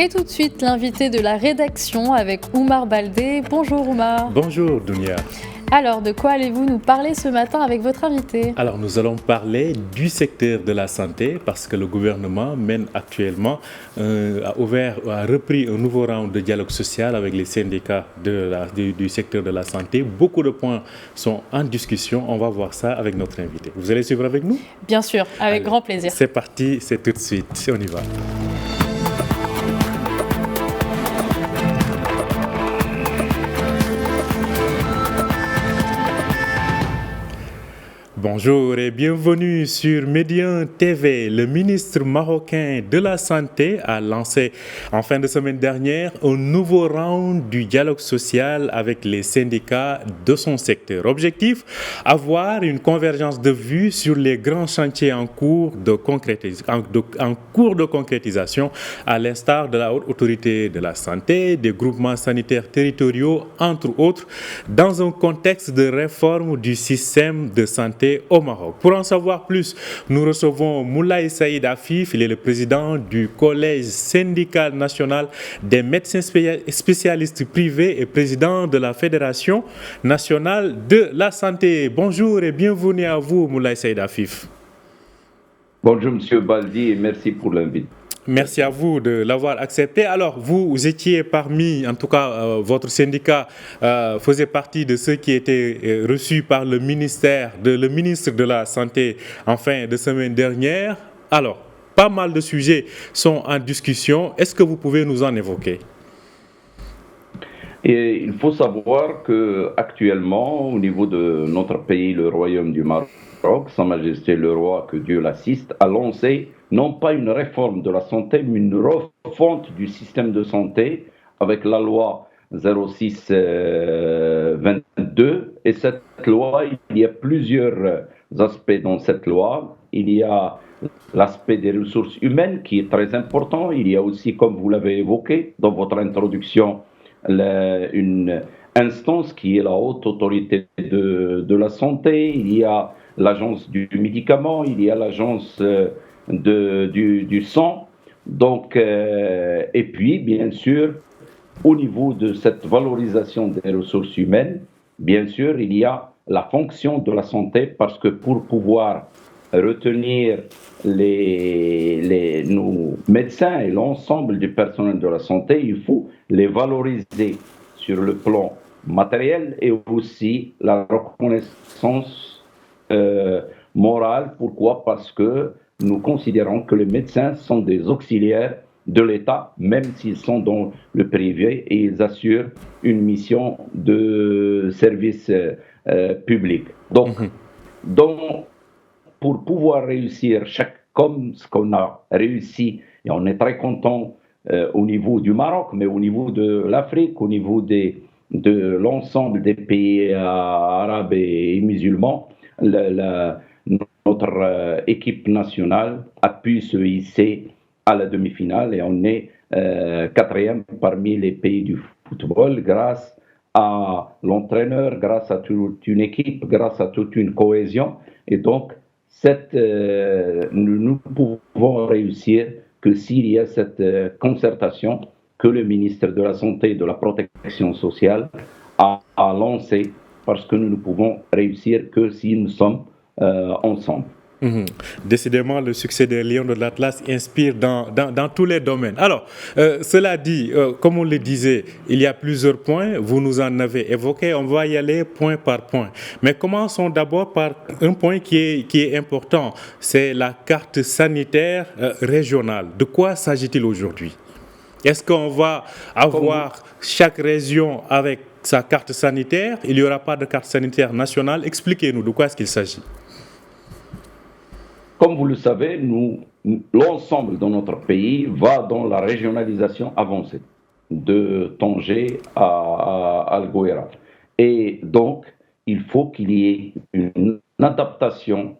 Et tout de suite, l'invité de la rédaction avec Oumar Baldé. Bonjour Oumar. Bonjour Dounia. Alors, de quoi allez-vous nous parler ce matin avec votre invité ? Alors, nous allons parler du secteur de la santé parce que le gouvernement mène actuellement, a repris un nouveau round de dialogue social avec les syndicats du secteur de la santé. Beaucoup de points sont en discussion. On va voir ça avec notre invité. Vous allez suivre avec nous ? Bien sûr, avec grand plaisir. C'est parti, c'est tout de suite. On y va. Bonjour et bienvenue sur Médien TV. Le ministre marocain de la Santé a lancé en fin de semaine dernière un nouveau round du dialogue social avec les syndicats de son secteur. Objectif, avoir une convergence de vues sur les grands chantiers en cours de concrétisation, à l'instar de la Haute Autorité de la Santé, des groupements sanitaires territoriaux, entre autres, dans un contexte de réforme du système de santé au Maroc. Pour en savoir plus, nous recevons Moulay Saïd Afif, il est le président du Collège syndical national des médecins spécialistes privés et président de la Fédération nationale de la santé. Bonjour et bienvenue à vous, Moulay Saïd Afif. Bonjour M. Baldi et merci pour l'invitation. Merci à vous de l'avoir accepté. Alors, vous étiez parmi, en tout cas, votre syndicat faisait partie de ceux qui étaient reçus par le ministre de la Santé en fin de semaine dernière. Alors, pas mal de sujets sont en discussion. Est-ce que vous pouvez nous en évoquer ? Et il faut savoir qu'actuellement, au niveau de notre pays, le Royaume du Maroc, Sa Majesté le Roi, que Dieu l'assiste, a lancé non pas une réforme de la santé, mais une refonte du système de santé avec la loi 06-22. Et cette loi, il y a plusieurs aspects dans cette loi. Il y a l'aspect des ressources humaines qui est très important. Il y a aussi, comme vous l'avez évoqué dans votre introduction, une instance qui est la Haute Autorité de la Santé. Il y a l'agence du médicament, il y a l'agence du sang. Donc, et puis, bien sûr, au niveau de cette valorisation des ressources humaines, bien sûr, il y a la fonction de la santé parce que pour pouvoir retenir nos médecins et l'ensemble du personnel de la santé, il faut les valoriser sur le plan matériel et aussi la reconnaissance morale. Pourquoi ? Parce que nous considérons que les médecins sont des auxiliaires de l'État, même s'ils sont dans le privé et ils assurent une mission de service public. Donc, pour pouvoir réussir, comme ce qu'on a réussi, et on est très content au niveau du Maroc, mais au niveau de l'Afrique, au niveau de l'ensemble des pays arabes et musulmans, notre équipe nationale a pu se hisser à la demi-finale et on est quatrième parmi les pays du football grâce à l'entraîneur, grâce à toute une équipe, grâce à toute une cohésion. Et donc, nous pouvons réussir que s'il y a cette concertation que le ministre de la Santé et de la Protection sociale a lancée, parce que nous ne pouvons réussir que si nous sommes ensemble. Décidément, le succès des Lions de l'Atlas inspire dans tous les domaines. Alors, cela dit, comme on le disait, il y a plusieurs points, vous nous en avez évoqué, on va y aller point par point. Mais commençons d'abord par un point qui est important, c'est la carte sanitaire régionale. De quoi s'agit-il aujourd'hui ? Est-ce qu'on va avoir chaque région avec sa carte sanitaire ? Il n'y aura pas de carte sanitaire nationale. Expliquez-nous de quoi est-ce qu'il s'agit. Comme vous le savez, l'ensemble de notre pays va dans la régionalisation avancée, de Tanger à Al-Gouira. Et donc, il faut qu'il y ait une adaptation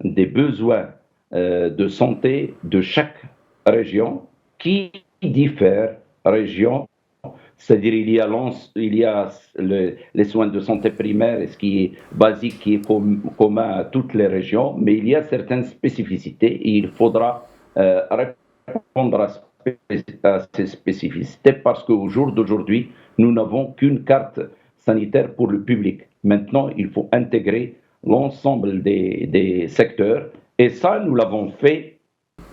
des besoins de santé de chaque région qui diffère région. C'est-à-dire il y a les soins de santé primaire, ce qui est basique, qui est commun à toutes les régions, mais il y a certaines spécificités et il faudra répondre ses spécificités parce qu'au jour d'aujourd'hui, nous n'avons qu'une carte sanitaire pour le public. Maintenant, il faut intégrer l'ensemble des secteurs et ça, nous l'avons fait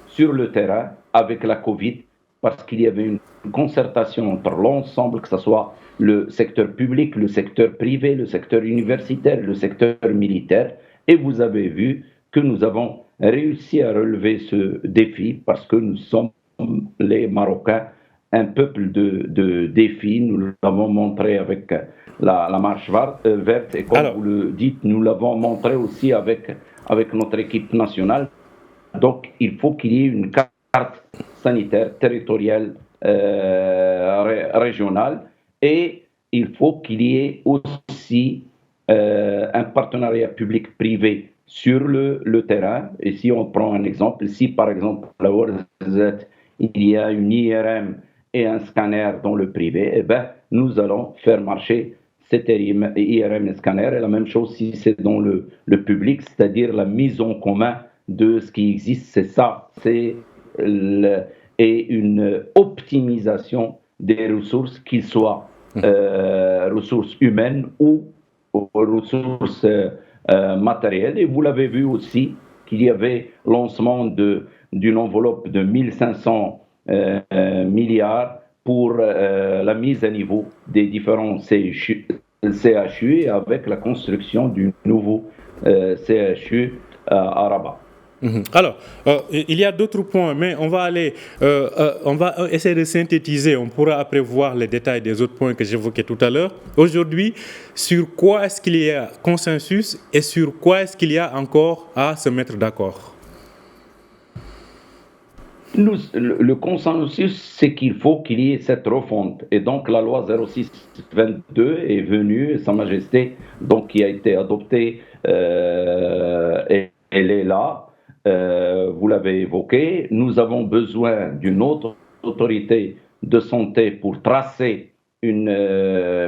sur le terrain avec la Covid parce qu'il y avait une concertation entre l'ensemble, que ce soit le secteur public, le secteur privé, le secteur universitaire, le secteur militaire. Et vous avez vu que nous avons réussi à relever ce défi parce que nous sommes, les Marocains, un peuple de défis. Nous l'avons montré avec la marche verte et comme vous le dites, nous l'avons montré aussi avec notre équipe nationale. Donc, il faut qu'il y ait une carte sanitaire territoriale régionale et il faut qu'il y ait aussi un partenariat public-privé sur le terrain. Et si on prend un exemple, si par exemple à Ouarzazate, il y a une IRM et un scanner dans le privé, eh ben, nous allons faire marcher cet IRM et scanner. Et la même chose si c'est dans le public, c'est-à-dire la mise en commun de ce qui existe, c'est ça, et une optimisation des ressources, qu'ils soient ressources humaines ou ressources matérielles. Et vous l'avez vu aussi qu'il y avait lancement d'une enveloppe de 1500 milliards pour la mise à niveau des différents CHU et avec la construction du nouveau CHU à Rabat. Alors, il y a d'autres points, mais on va essayer de synthétiser. On pourra après voir les détails des autres points que j'évoquais tout à l'heure. Aujourd'hui, sur quoi est-ce qu'il y a consensus et sur quoi est-ce qu'il y a encore à se mettre d'accord? Le consensus, c'est qu'il faut qu'il y ait cette refonte. Et donc, la loi 06-22 est venue, Sa Majesté, donc, qui a été adoptée, et elle est là. Vous l'avez évoqué, nous avons besoin d'une autre autorité de santé pour tracer une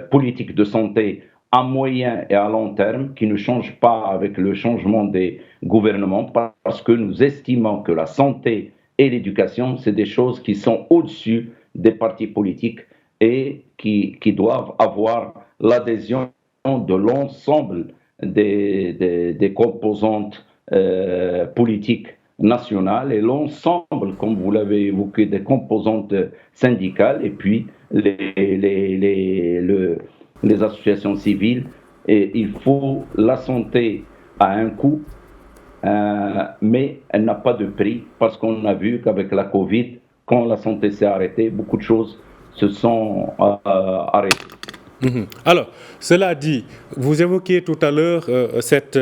politique de santé à moyen et à long terme qui ne change pas avec le changement des gouvernements parce que nous estimons que la santé et l'éducation, c'est des choses qui sont au-dessus des partis politiques et qui doivent avoir l'adhésion de l'ensemble des composantes politique nationale et l'ensemble, comme vous l'avez évoqué, des composantes syndicales et puis les associations civiles. Et il faut la santé à un coût, mais elle n'a pas de prix parce qu'on a vu qu'avec la Covid, quand la santé s'est arrêtée, beaucoup de choses se sont arrêtées. Alors, cela dit, vous évoquiez tout à l'heure cette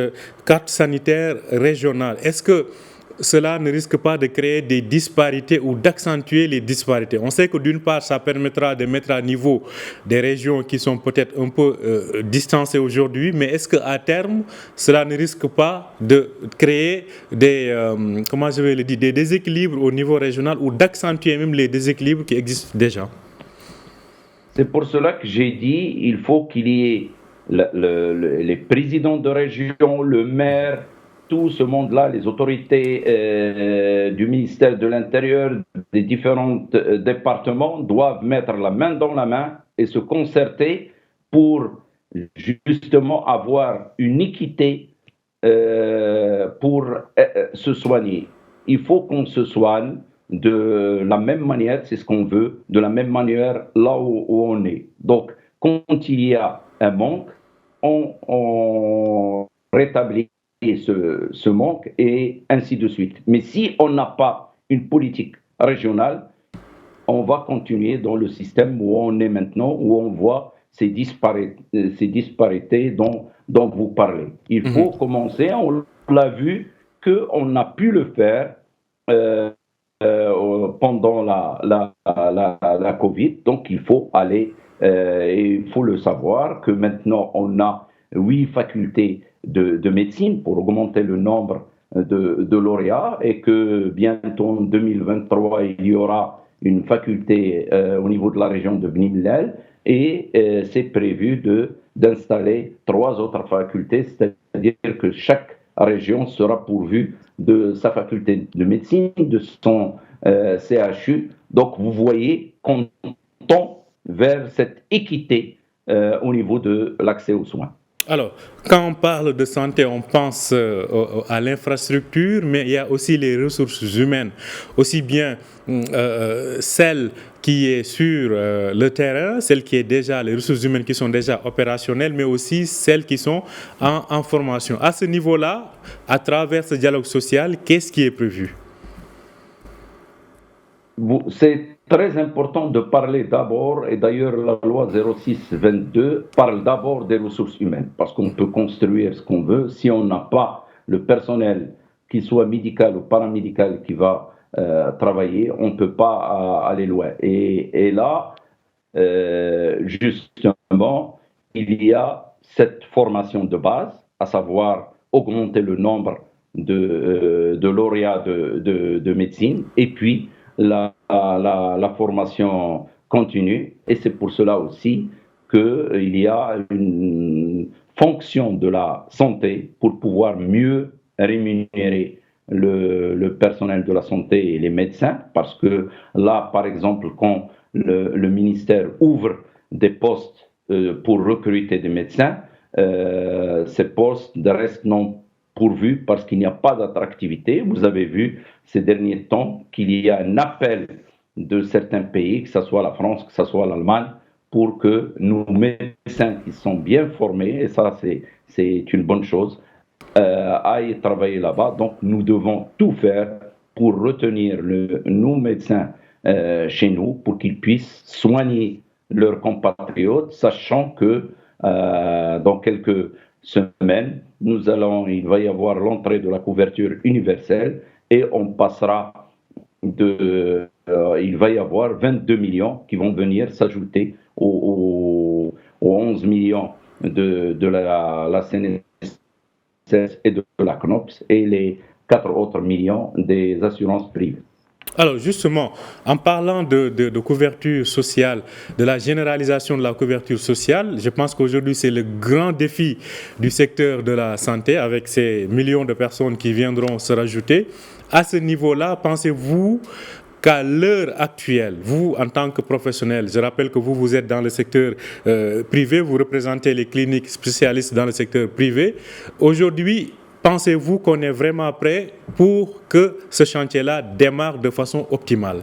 carte sanitaire régionale. Est-ce que cela ne risque pas de créer des disparités ou d'accentuer les disparités? On sait que d'une part, ça permettra de mettre à niveau des régions qui sont peut-être un peu distancées aujourd'hui, mais est-ce qu'à terme, cela ne risque pas de créer des déséquilibres au niveau régional ou d'accentuer même les déséquilibres qui existent déjà? C'est pour cela que j'ai dit il faut qu'il y ait les présidents de région, le maire, tout ce monde-là, les autorités du ministère de l'Intérieur, des différents départements doivent mettre la main dans la main et se concerter pour justement avoir une équité pour se soigner. Il faut qu'on se soigne de la même manière, c'est ce qu'on veut, de la même manière là où on est. Donc, quand il y a un manque, on rétablit ce manque et ainsi de suite. Mais si on n'a pas une politique régionale, on va continuer dans le système où on est maintenant, où on voit ces disparités dont vous parlez. Il faut commencer, on l'a vu, qu'on a pu le faire pendant la Covid, donc il faut aller, et il faut le savoir que maintenant on a 8 facultés de médecine pour augmenter le nombre de lauréats et que bientôt en 2023 il y aura une faculté au niveau de la région de Bni Mellal et c'est prévu d'installer 3 autres facultés, c'est-à-dire que chaque région sera pourvue de sa faculté de médecine, de son CHU, Donc vous voyez qu'on tend vers cette équité au niveau de l'accès aux soins. Alors, quand on parle de santé, on pense à l'infrastructure, mais il y a aussi les ressources humaines, aussi bien celle qui est sur le terrain, celle qui est déjà, les ressources humaines qui sont déjà opérationnelles, mais aussi celles qui sont en formation. À ce niveau-là, à travers ce dialogue social, qu'est-ce qui est prévu? C'est très important de parler d'abord, et d'ailleurs la loi 06-22 parle d'abord des ressources humaines, parce qu'on peut construire ce qu'on veut. Si on n'a pas le personnel, qu'il soit médical ou paramédical, qui va travailler, on ne peut pas aller loin. Et là, justement, il y a cette formation de base, à savoir augmenter le nombre de lauréats de médecine, et puis la formation continue. Et c'est pour cela aussi qu'il y a une fonction de la santé pour pouvoir mieux rémunérer le personnel de la santé et les médecins, parce que là, par exemple, quand le ministère ouvre des postes pour recruter des médecins, ces postes restent non pourvus parce qu'il n'y a pas d'attractivité. Vous avez vu ces derniers temps qu'il y a un appel de certains pays, que ce soit la France, que ce soit l'Allemagne, pour que nos médecins qui sont bien formés, et ça c'est une bonne chose, aillent travailler là-bas. Donc nous devons tout faire pour retenir nos médecins chez nous, pour qu'ils puissent soigner leurs compatriotes, sachant que dans quelques semaines, il va y avoir l'entrée de la couverture universelle et on passera il va y avoir 22 millions qui vont venir s'ajouter aux 11 millions de la CNSS et de la CNOPS et les 4 autres millions des assurances privées. Alors justement, en parlant de couverture sociale, de la généralisation de la couverture sociale, je pense qu'aujourd'hui c'est le grand défi du secteur de la santé avec ces millions de personnes qui viendront se rajouter. À ce niveau-là, pensez-vous qu'à l'heure actuelle, vous en tant que professionnel, je rappelle que vous êtes dans le secteur privé, vous représentez les cliniques spécialistes dans le secteur privé, aujourd'hui, pensez-vous qu'on est vraiment prêt pour que ce chantier-là démarre de façon optimale?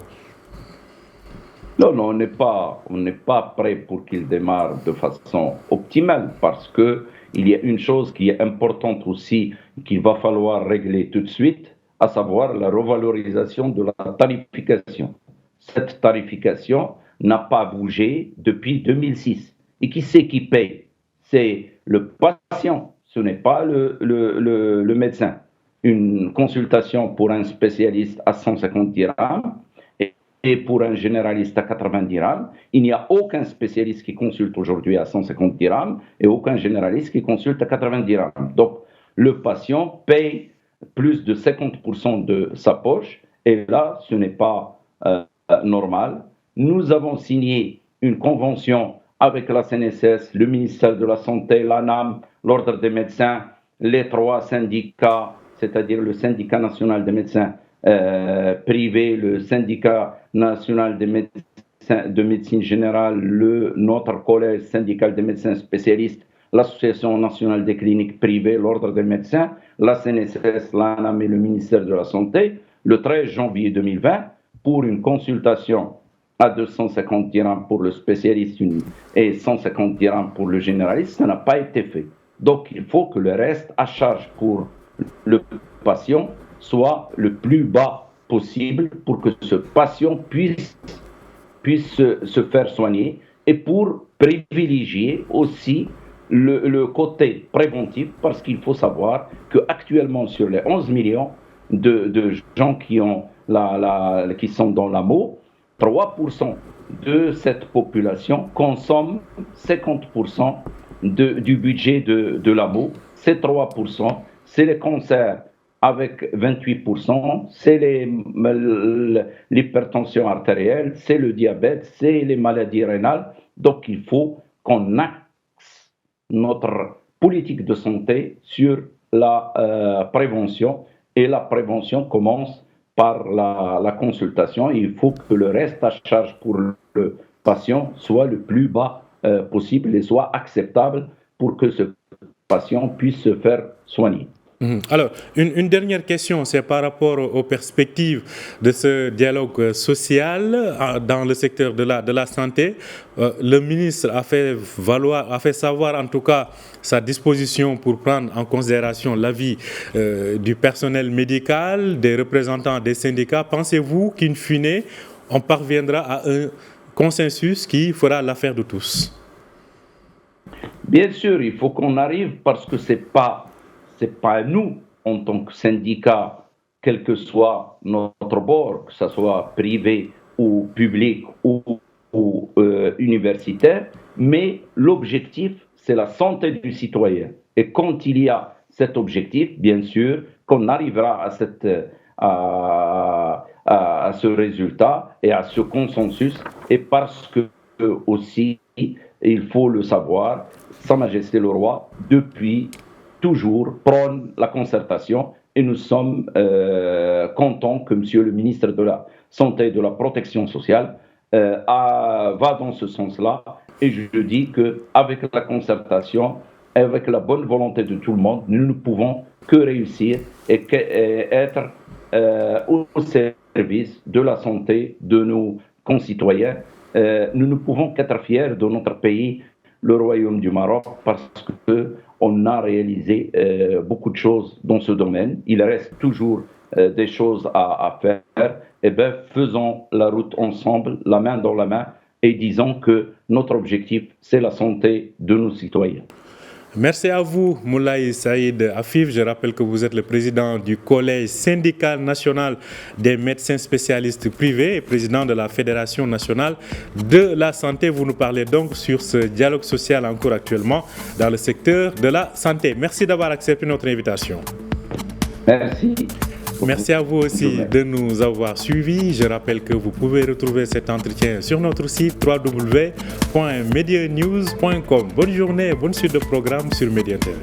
Non, on n'est pas prêt pour qu'il démarre de façon optimale parce qu'il y a une chose qui est importante aussi qu'il va falloir régler tout de suite, à savoir la revalorisation de la tarification. Cette tarification n'a pas bougé depuis 2006. Et qui c'est qui paye? C'est le patient. Ce n'est pas le médecin. Une consultation pour un spécialiste à 150 dirhams et pour un généraliste à 90 dirhams. Il n'y a aucun spécialiste qui consulte aujourd'hui à 150 dirhams et aucun généraliste qui consulte à 80 dirhams. Donc, le patient paye plus de 50% de sa poche et là, ce n'est pas normal. Nous avons signé une convention avec la CNSS, le ministère de la Santé, l'ANAM, l'Ordre des médecins, les 3 syndicats, c'est-à-dire le syndicat national des médecins privés, le syndicat national des médecins de médecine générale, notre collège syndical des médecins spécialistes, l'Association nationale des cliniques privées, l'Ordre des médecins, la CNSS, l'ANAM et le ministère de la Santé, le 13 janvier 2020, pour une consultation à 250 dirhams pour le spécialiste et 150 dirhams pour le généraliste, ça n'a pas été fait. Donc, il faut que le reste à charge pour le patient soit le plus bas possible pour que ce patient puisse se faire soigner et pour privilégier aussi le côté préventif parce qu'il faut savoir qu'actuellement sur les 11 millions de gens qui sont dans l'AMO, 3% de cette population consomme 50% du budget de l'AMO. Ces 3%, c'est les cancers avec 28%, c'est l'hypertension artérielle, c'est le diabète, c'est les maladies rénales. Donc il faut qu'on axe notre politique de santé sur la prévention. Et la prévention commence par la consultation. Il faut que le reste à charge pour le patient soit le plus bas possible et soit acceptable pour que ce patient puisse se faire soigner. Alors, une dernière question, c'est par rapport aux perspectives de ce dialogue social dans le secteur de la santé. Le ministre a fait savoir en tout cas sa disposition pour prendre en considération l'avis du personnel médical, des représentants des syndicats. Pensez-vous qu'in fine, on parviendra à un consensus qui fera l'affaire de tous? Bien sûr, il faut qu'on arrive parce que c'est pas à nous, en tant que syndicat, quel que soit notre bord, que ce soit privé ou public ou universitaire, mais l'objectif, c'est la santé du citoyen. Et quand il y a cet objectif, bien sûr, qu'on arrivera à ce résultat et à ce consensus, et parce que aussi, il faut le savoir, Sa Majesté le Roi, depuis toujours prône la concertation et nous sommes contents que Monsieur le ministre de la Santé et de la Protection sociale va dans ce sens-là. Et je dis qu'avec la concertation, avec la bonne volonté de tout le monde, nous ne pouvons que réussir et être au service de la santé de nos concitoyens. Nous ne pouvons qu'être fiers de notre pays, le Royaume du Maroc, parce qu'on a réalisé beaucoup de choses dans ce domaine. Il reste toujours des choses à faire. Eh bien, faisons la route ensemble, la main dans la main, et disons que notre objectif, c'est la santé de nos citoyens. Merci à vous, Moulay Saïd Afif. Je rappelle que vous êtes le président du Collège syndical national des médecins spécialistes privés et président de la Fédération nationale de la santé. Vous nous parlez donc sur ce dialogue social en cours actuellement dans le secteur de la santé. Merci d'avoir accepté notre invitation. Merci. Merci à vous aussi de nous avoir suivis. Je rappelle que vous pouvez retrouver cet entretien sur notre site www.medianews.com. Bonne journée et bonne suite de programme sur Média TV.